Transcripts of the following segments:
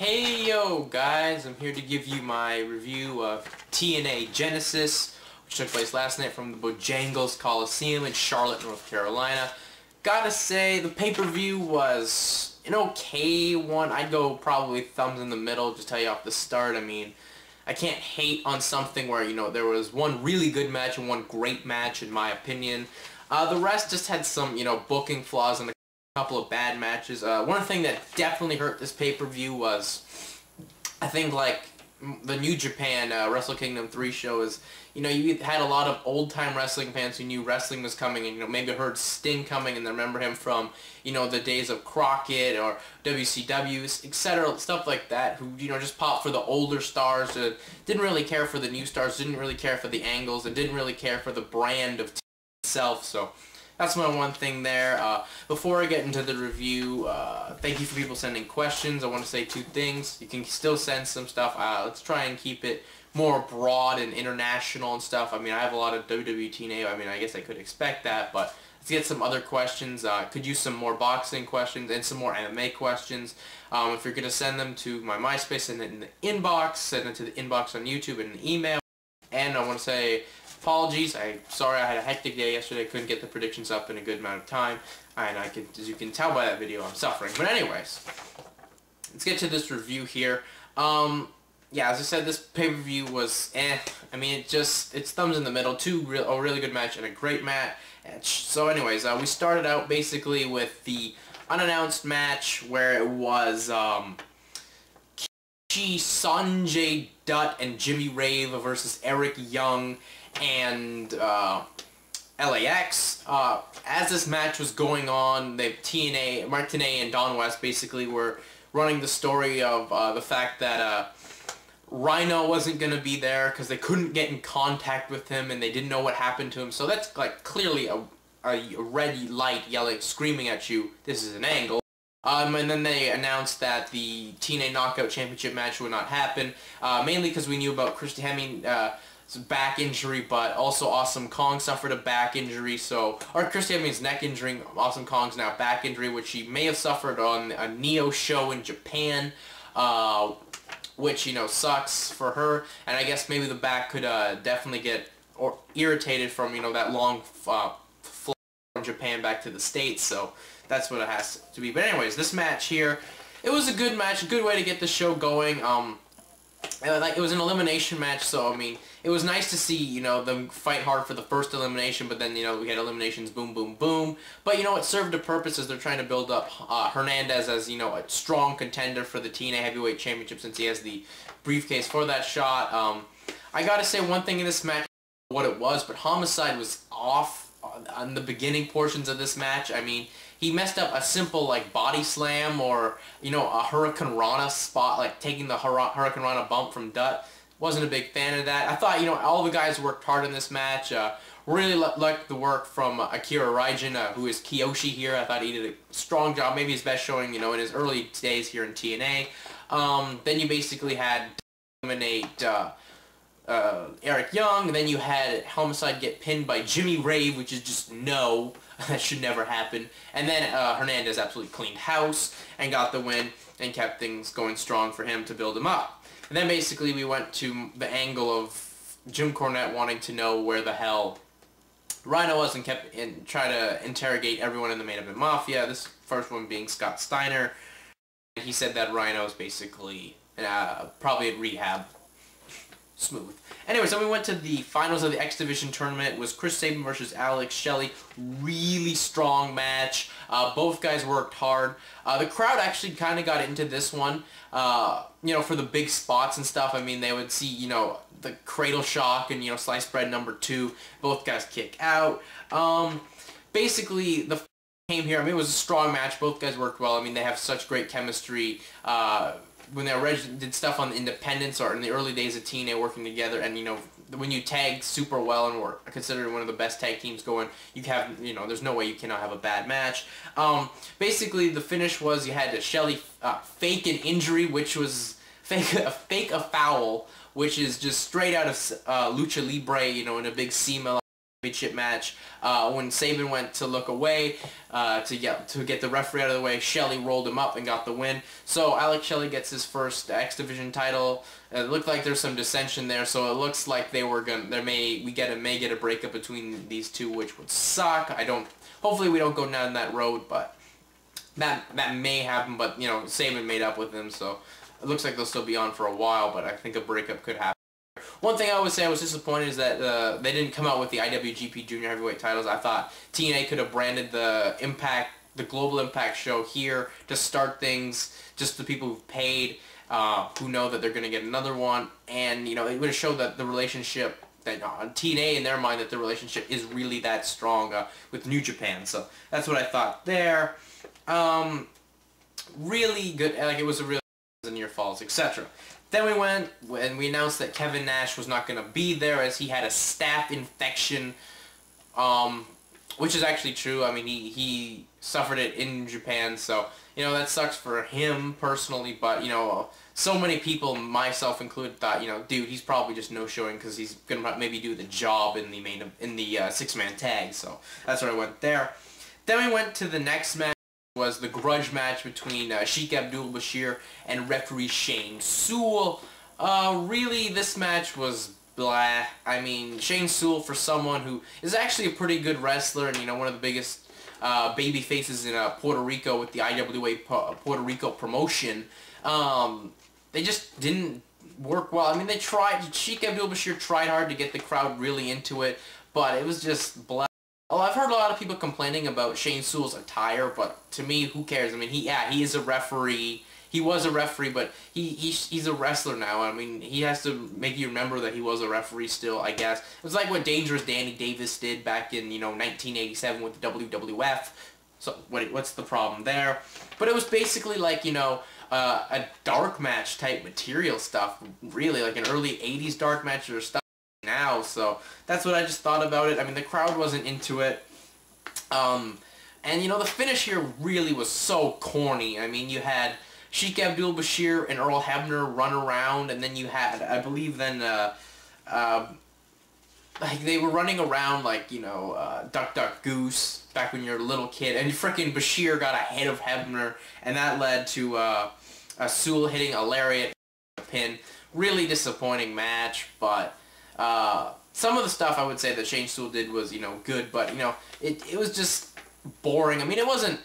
Hey yo guys, I'm here to give you my review of TNA Genesis, which took place last night from the Bojangles Coliseum in Charlotte, North Carolina. Gotta say, the pay-per-view was an okay one. I'd go probably thumbs in the middle, just tell you off the start. I mean, I can't hate on something where, there was one really good match and one great match, in my opinion. The rest just had some, booking flaws and a couple of bad matches. One thing that definitely hurt this pay-per-view was, I think, like, the New Japan Wrestle Kingdom 3 show is, you had a lot of old-time wrestling fans who knew wrestling was coming and, maybe heard Sting coming and they remember him from, the days of Crockett or WCW, etc., stuff like that, who, just popped for the older stars, didn't really care for the new stars, didn't really care for the angles, and didn't really care for the brand of itself, so that's my one thing there. Before I get into the review, thank you for people sending questions. I want to say two things. You can still send some stuff. Let's try and keep it more broad and international and stuff. I mean, I have a lot of WWE TNA. I mean, I guess I could expect that, but let's get some other questions. Could use some more boxing questions and some more MMA questions. If you're going to send them to my Myspace, send it in the inbox. Send it to the inbox on YouTube and an email. And I want to say apologies. Sorry I had a hectic day yesterday. I couldn't get the predictions up in a good amount of time. And as you can tell by that video, I'm suffering. But anyways, let's get to this review here. Yeah, as I said, this pay-per-view was I mean, it's thumbs in the middle. A really good match and a great match. So anyways, we started out basically with the unannounced match where it was Kiyoshi, Sonjay, Dutt, and Jimmy Rave versus Eric Young and LAX. As this match was going on, TNA, Martinet and Don West basically were running the story of the fact that Rhino wasn't going to be there because they couldn't get in contact with him and they didn't know what happened to him. So that's like clearly a red light yelling, screaming at you, this is an angle. And then they announced that the TNA Knockout Championship match would not happen, mainly because we knew about Christy Hemming's back injury, but also Awesome Kong suffered a back injury, or Christy Hemming's neck injury, Awesome Kong's now back injury, which he may have suffered on a Neo show in Japan, which, sucks for her, and I guess maybe the back could definitely get irritated from, that long flight from Japan back to the States, so that's what it has to be. But anyways, this match here, it was a good match, a good way to get the show going. It was an elimination match, so I mean, it was nice to see, them fight hard for the first elimination, but then, we had eliminations, boom, boom, boom. But, it served a purpose as they're trying to build up Hernandez as, a strong contender for the TNA Heavyweight Championship since he has the briefcase for that shot. I gotta say one thing in this match, what it was, but Homicide was off on the beginning portions of this match. I mean, he messed up a simple, like, body slam or, a Hurricane Rana spot, like taking the Hurricane Rana bump from Dutt. Wasn't a big fan of that. I thought, all the guys worked hard in this match. Really liked the work from Akira Raijin, who is Kiyoshi here. I thought he did a strong job, maybe his best showing, in his early days here in TNA. Then you basically had eliminate Eric Young, and then you had Homicide get pinned by Jimmy Rave, which is just no, that should never happen. And then Hernandez absolutely cleaned house and got the win and kept things going strong for him to build him up. And then basically we went to the angle of Jim Cornette wanting to know where the hell Rhino was and try to interrogate everyone in the main event Mafia, this first one being Scott Steiner. He said that Rhino is basically probably at rehab. Smooth. Anyways, then we went to the finals of the X Division tournament. It was Chris Sabin versus Shelley. Really strong match. Both guys worked hard. The crowd actually kind of got into this one, for the big spots and stuff. I mean, they would see, the cradle shock and, sliced bread number 2. Both guys kick out. Basically, the came here. I mean, it was a strong match. Both guys worked well. I mean, they have such great chemistry. When they did stuff on the independents or in the early days of TNA working together, and when you tag super well and were considered one of the best tag teams going, you have there's no way you cannot have a bad match. Basically the finish was you had Shelley fake an injury, which was fake a foul, which is just straight out of Lucha Libre, in a big C-mill Championship match. When Sabin went to look away to get the referee out of the way, Shelley rolled him up and got the win. So Alex Shelley gets his first X Division title. It looked like there's some dissension there, so it looks like they were gonna may get a breakup between these two, which would suck. Hopefully we don't go down that road, but that may happen. But you know, Sabin made up with him, so it looks like they'll still be on for a while. But I think a breakup could happen. One thing I would say I was disappointed is that they didn't come out with the IWGP Junior Heavyweight titles. I thought TNA could have branded the Global Impact show here to start things, just the people who've paid, who know that they're going to get another one, and you know, it would have showed that the relationship, that TNA in their mind, that the relationship is really that strong with New Japan. So that's what I thought there. Really good, like it was a really near falls, etc. Then we went and we announced that Kevin Nash was not going to be there as he had a staph infection, which is actually true. I mean, he suffered it in Japan, so, you know, that sucks for him personally, but, you know, so many people, myself included, thought, you know, dude, he's probably just no-showing because he's going to maybe do the job in the six-man tag, so that's where I went there. Then we went to the next match. Was the grudge match between Sheik Abdul Bashir and referee Shane Sewell. Really, this match was blah. I mean, Shane Sewell, for someone who is actually a pretty good wrestler and, you know, one of the biggest baby faces in Puerto Rico with the IWA Puerto Rico promotion, they just didn't work well. I mean, they tried. Sheik Abdul Bashir tried hard to get the crowd really into it, but it was just blah. Oh, I've heard a lot of people complaining about Shane Sewell's attire, but to me, who cares? I mean, he is a referee. He was a referee, but he's a wrestler now. I mean, he has to make you remember that he was a referee still, I guess. It was like what Dangerous Danny Davis did back in, you know, 1987 with the WWF. So what's the problem there? But it was basically like, you know, a dark match type material stuff, really, like an early 80s dark match or stuff now, so that's what I just thought about it. I mean, the crowd wasn't into it, and you know, the finish here really was so corny. I mean, you had Sheik Abdul Bashir and Earl Hebner run around, and then you had, I believe then, like they were running around like, you know, Duck Duck Goose back when you were a little kid, and frickin' Bashir got ahead of Hebner, and that led to Sewell hitting a lariat pin. Really disappointing match, but some of the stuff I would say that Shane Sewell did was, you know, good, but, you know, it was just boring. I mean, it wasn't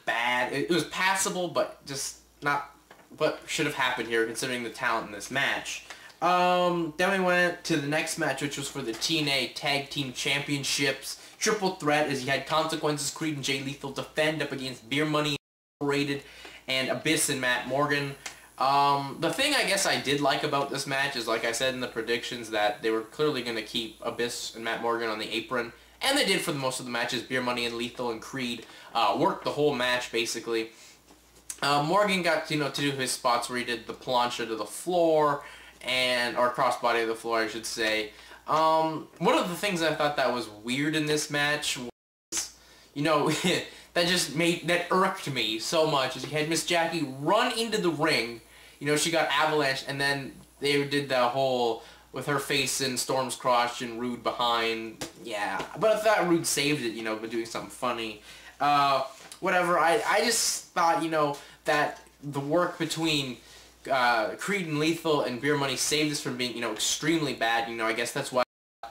bad. It was passable, but just not what should have happened here, considering the talent in this match. Then we went to the next match, which was for the TNA Tag Team Championships. Triple threat, as you had Consequences, Creed, and Jay Lethal defend up against Beer Money, Rated, and Abyss and Matt Morgan. The thing I guess I did like about this match is, like I said in the predictions, that they were clearly going to keep Abyss and Matt Morgan on the apron, and they did for most of the matches. Beer Money and Lethal and Creed worked the whole match, basically. Morgan got, you know, to do his spots where he did the plancha to the floor, or crossbody to the floor, I should say. One of the things I thought that was weird in this match was, you know, that irked me so much, is you had Miss Jackie run into the ring. You know, she got avalanched, and then they did the whole, with her face in Storm's crotch and Rude behind. Yeah, but I thought Rude saved it, you know, by doing something funny. Whatever, I just thought, you know, that the work between Creed and Lethal and Beer Money saved this from being, you know, extremely bad. You know, I guess that's why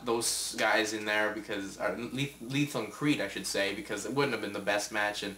those guys in there, because Lethal and Creed, I should say, because it wouldn't have been the best match. And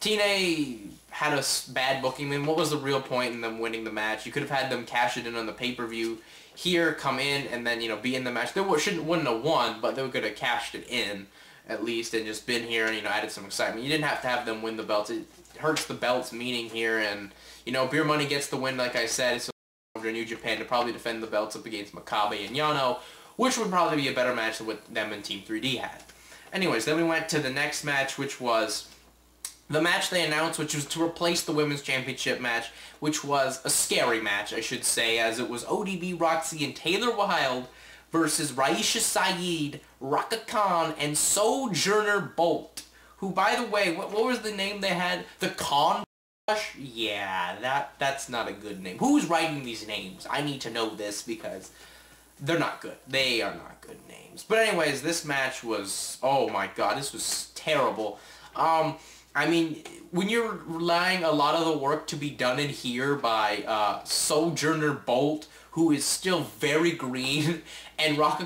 TNA had a bad booking. I mean, what was the real point in them winning the match? You could have had them cash it in on the pay-per-view here, come in, and then, you know, be in the match. They wouldn't have won, but they could have cashed it in at least and just been here and, you know, added some excitement. You didn't have to have them win the belts. It hurts the belt's meaning here, and, you know, Beer Money gets the win, like I said, so over to New Japan to probably defend the belts up against Makabe and Yano, which would probably be a better match than what them and Team 3D had. Anyways, then we went to the next match, which was the match they announced, which was to replace the Women's Championship match, which was a scary match, I should say, as it was ODB, Roxxi, and Taylor Wilde versus Raisha, Saeed, Rhaka Khan, and Sojourner Bolt, who, by the way, what was the name they had? The Khan Rush? Yeah, that's not a good name. Who's writing these names? I need to know this, because they're not good. They are not good names. But anyways, this match was, oh my god, this was terrible. I mean, when you're relying a lot of the work to be done in here by Sojourner Bolt, who is still very green, and Rhaka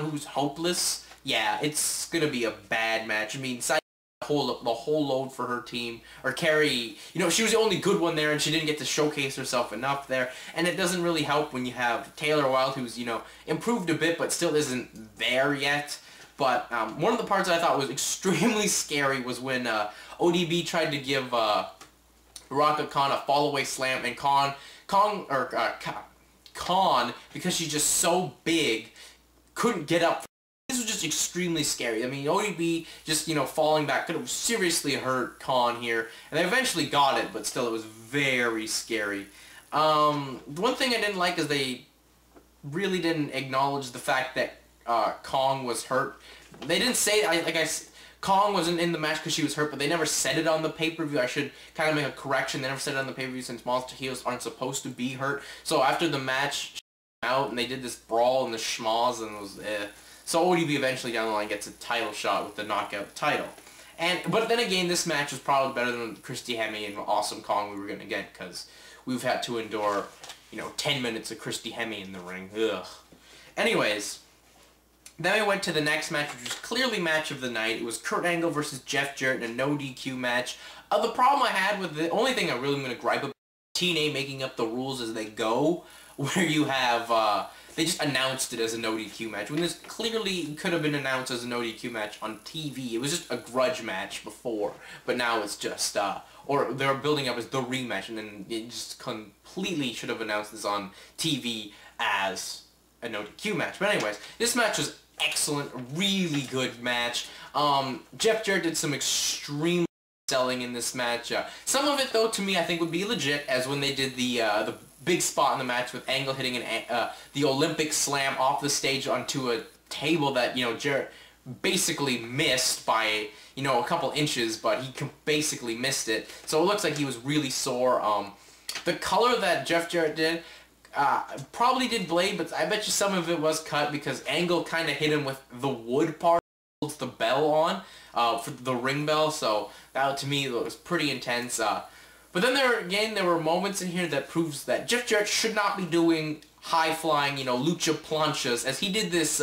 who's hopeless, yeah, it's gonna be a bad match. I mean, Saeed the whole load for her team, or carry, you know, she was the only good one there, and she didn't get to showcase herself enough there, and it doesn't really help when you have Taylor Wilde, who's, you know, improved a bit, but still isn't there yet. But one of the parts I thought was extremely scary was when ODB tried to give Rhaka a fall-away slam, and Khan, because she's just so big, couldn't get up. This was just extremely scary. I mean, ODB just, you know, falling back could have seriously hurt Khan here. And they eventually got it, but still it was very scary. The one thing I didn't like is they really didn't acknowledge the fact that Kong was hurt. They didn't say, Kong wasn't in the match because she was hurt, but they never said it on the pay-per-view. I should kind of make a correction. They never said it on the pay-per-view since monster heels aren't supposed to be hurt. So after the match she came out and they did this brawl and the schmoz, and it was So ODB eventually down the line gets a title shot with the knockout title. But then again, this match was probably better than Christy Hemme and Awesome Kong we were going to get, because we've had to endure, you know, 10 minutes of Christy Hemme in the ring. Ugh. Anyways, then we went to the next match, which was clearly match of the night. It was Kurt Angle versus Jeff Jarrett in a no DQ match. The problem I had with the only thing I really am going to gripe about TNA making up the rules as they go, where you have they just announced it as a no DQ match when this clearly could have been announced as a no DQ match on TV. It was just a grudge match before, but now it's just or they're building up as the rematch, and then it just completely should have announced this on TV as a no DQ match. But anyways, this match was excellent, really good match. Jeff Jarrett did some extreme selling in this match. Some of it, though, to me, I think would be legit, as when they did the big spot in the match with Angle hitting the Olympic slam off the stage onto a table that, you know, Jarrett basically missed by, you know, a couple inches, but he basically missed it. So it looks like he was really sore. The color that Jeff Jarrett did probably did blade, but I bet you some of it was cut because Angle kind of hit him with the wood part, holds the bell on, for the ring bell, so that to me was pretty intense. But then there were moments in here that proves that Jeff Jarrett should not be doing high-flying, you know, lucha planchas, as he did this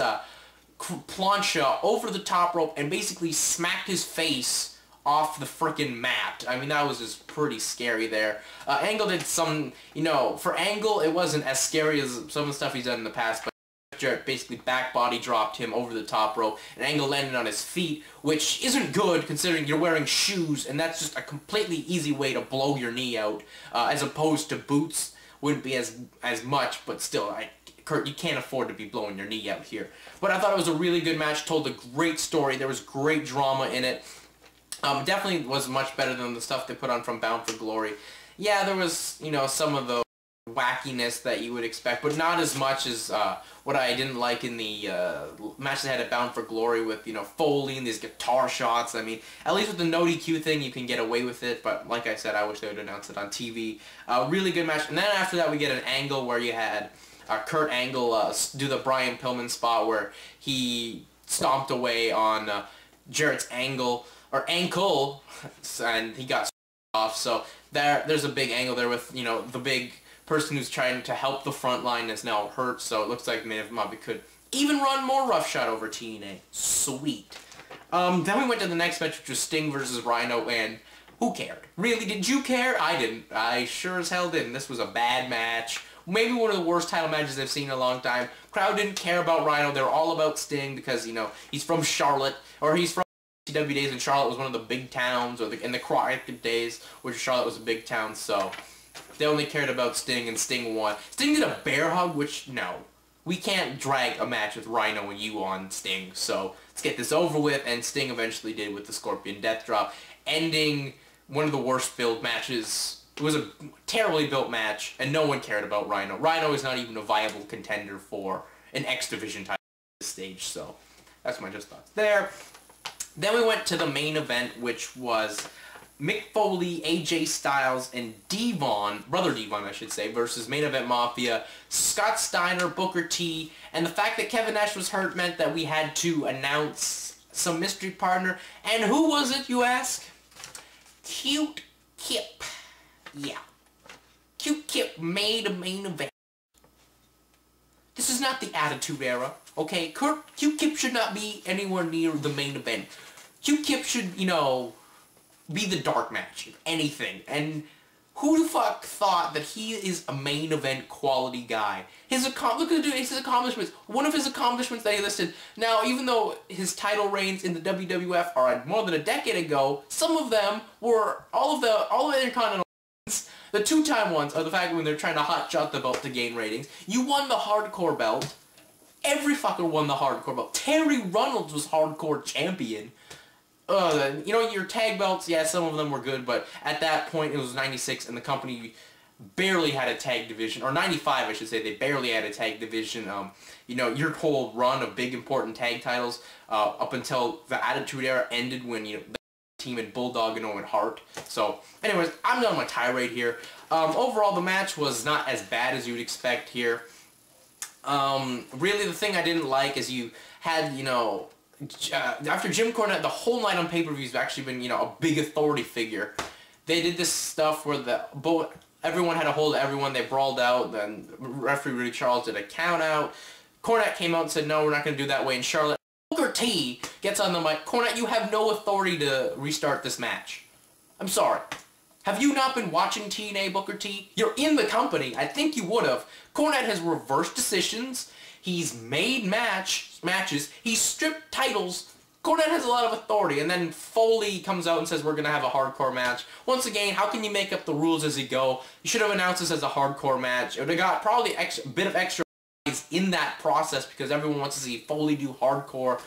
plancha over the top rope and basically smacked his face off the frickin' mat. I mean, that was just pretty scary there. Angle did some, you know, for Angle, it wasn't as scary as some of the stuff he's done in the past, but Jarrett basically back body dropped him over the top rope, and Angle landed on his feet, which isn't good considering you're wearing shoes, and that's just a completely easy way to blow your knee out, as opposed to boots. Wouldn't be as much, but still, Kurt, you can't afford to be blowing your knee out here. But I thought it was a really good match, told a great story, there was great drama in it. Definitely was much better than the stuff they put on from Bound for Glory. Yeah, there was, you know, some of the wackiness that you would expect, but not as much as what I didn't like in the match they had at Bound for Glory with, you know, Foley and these guitar shots. I mean, at least with the no DQ thing, you can get away with it, but like I said, I wish they would announce it on TV. Really good match. And then after that, we get an angle where you had Kurt Angle do the Brian Pillman spot where he stomped away on Jarrett's ankle, and he got off. So there's a big angle there with, you know, the big person who's trying to help the front line is now hurt, so it looks like Mafia could even run more roughshod over TNA. Sweet. Then we went to the next match, which was Sting versus Rhino, and who cared? Really, did you care? I didn't. I sure as hell didn't. This was a bad match. Maybe one of the worst title matches I've seen in a long time. Crowd didn't care about Rhino. They were all about Sting because, you know, he's from Charlotte, or he's from CW days, and Charlotte was one of the big towns, or in the Crockett days, which Charlotte was a big town, so they only cared about Sting, and Sting won. Sting did a bear hug, which, no. We can't drag a match with Rhino and you on Sting, so let's get this over with, and Sting eventually did with the Scorpion Death Drop, ending one of the worst build matches. It was a terribly built match, and no one cared about Rhino. Rhino is not even a viable contender for an X Division title at this stage, so that's my just thoughts there. Then we went to the main event, which was Mick Foley, AJ Styles, and Devon, Brother Devon I should say, versus Main Event Mafia, Scott Steiner, Booker T, and the fact that Kevin Nash was hurt meant that we had to announce some mystery partner. And who was it, you ask? Cute Kip. Yeah. Cute Kip made a main event. This is not the Attitude Era, okay? Cute Kip should not be anywhere near the main event. Cute Kip should, you know, be the dark match, if anything. And who the fuck thought that he is a main event quality guy? Look at his accomplishments. One of his accomplishments that he listed. Now, even though his title reigns in the WWF are more than a decade ago, some of them were all of the Intercontinental ones. The two-time ones are the fact when they're trying to hotshot the belt to gain ratings. You won the hardcore belt. Every fucker won the hardcore belt. Terry Runnels was hardcore champion. You know, your tag belts, yeah, some of them were good, but at that point it was 96 and the company barely had a tag division, or 95 I should say, they barely had a tag division. You know, your whole run of big important tag titles up until the Attitude Era ended when, you know, the team had Bulldog and Owen Hart. So, anyways, I'm done my tirade here. Overall, the match was not as bad as you would expect here. Really, the thing I didn't like is you had, you know, after Jim Cornette, the whole night on pay-per-views have actually been, you know, a big authority figure. They did this stuff where everyone had a hold of everyone. They brawled out. Then referee Rudy Charles did a count out. Cornette came out and said, "No, we're not going to do that way." And Charlotte, Booker T gets on the mic. "Cornette, you have no authority to restart this match. I'm sorry. Have you not been watching TNA, Booker T? You're in the company. I think you would have." Cornette has reversed decisions. He's made matches. He's stripped titles. Cornette has a lot of authority. And then Foley comes out and says, "We're going to have a hardcore match." Once again, how can you make up the rules as you go? You should have announced this as a hardcore match. It would have got probably a bit of extra in that process because everyone wants to see Foley do hardcore.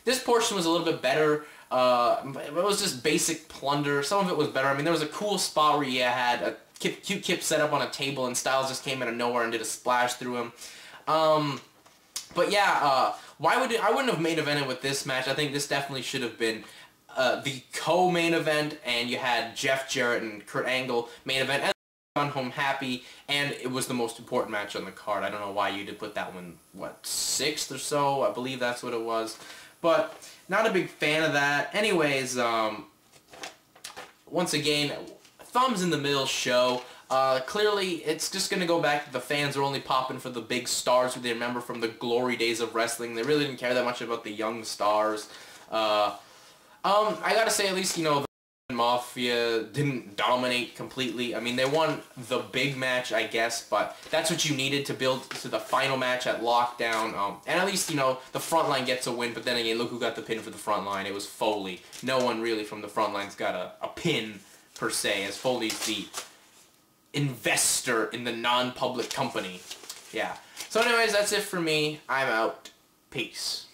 This portion was a little bit better. It was just basic plunder. Some of it was better. I mean, there was a cool spot where you had a cute Kip set up on a table and Styles just came out of nowhere and did a splash through him. But yeah, I wouldn't have main evented with this match. I think this definitely should have been the co-main event, and you had Jeff Jarrett and Kurt Angle main event, and gone home happy, and it was the most important match on the card. I don't know why you did put that one, what, 6th or so? I believe that's what it was. But not a big fan of that. Anyways, once again, thumbs in the middle show. Clearly, it's just going to go back to the fans are only popping for the big stars who they remember from the glory days of wrestling. They really didn't care that much about the young stars. I gotta say, at least, you know, the Mafia didn't dominate completely. I mean, they won the big match, I guess, but that's what you needed to build to the final match at Lockdown. And at least, you know, the Frontline gets a win, but then again, look who got the pin for the Frontline. It was Foley. No one really from the Frontline's got a pin, per se, as Foley's the investor in the non-public company. Yeah. So anyways, that's it for me. I'm out. Peace.